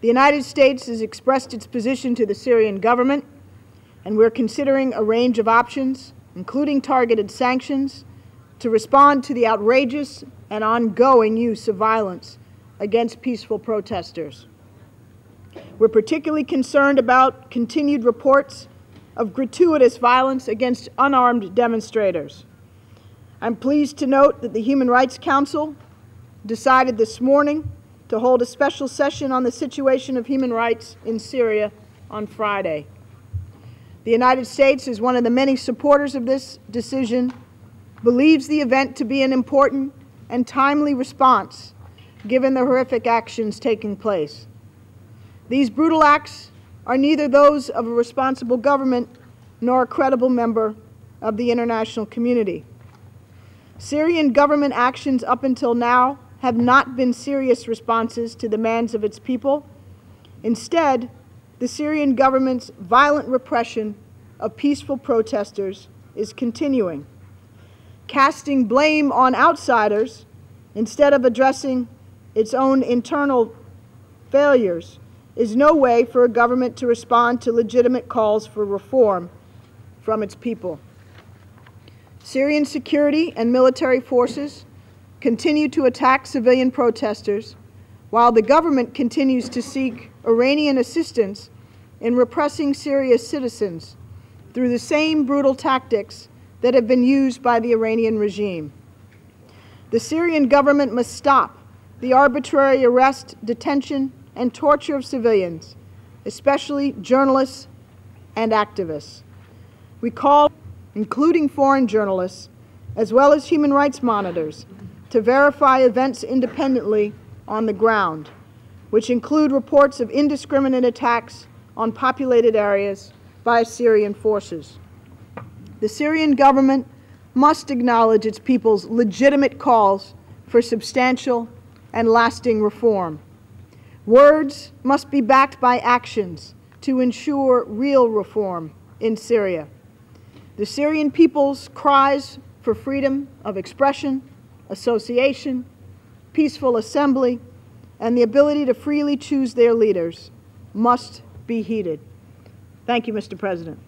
The United States has expressed its position to the Syrian government, and we're considering a range of options, including targeted sanctions, to respond to the outrageous and ongoing use of violence against peaceful protesters. We're particularly concerned about continued reports of gratuitous violence against unarmed demonstrators. I'm pleased to note that the Human Rights Council decided this morning to hold a special session on the situation of human rights in Syria on Friday. The United States, as one of the many supporters of this decision, believes the event to be an important and timely response given the horrific actions taking place. These brutal acts are neither those of a responsible government nor a credible member of the international community. Syrian government actions up until now have not been serious responses to the demands of its people. Instead, the Syrian government's violent repression of peaceful protesters is continuing. Casting blame on outsiders instead of addressing its own internal failures is no way for a government to respond to legitimate calls for reform from its people. Syrian security and military forces continue to attack civilian protesters, while the government continues to seek Iranian assistance in repressing Syria's citizens through the same brutal tactics that have been used by the Iranian regime. The Syrian government must stop the arbitrary arrest, detention, and torture of civilians, especially journalists and activists. We call, including foreign journalists, as well as human rights monitors, to verify events independently on the ground, which include reports of indiscriminate attacks on populated areas by Syrian forces. The Syrian government must acknowledge its people's legitimate calls for substantial and lasting reform. Words must be backed by actions to ensure real reform in Syria. The Syrian people's cries for freedom of expression, association, peaceful assembly, and the ability to freely choose their leaders must be heeded. Thank you, Mr. President.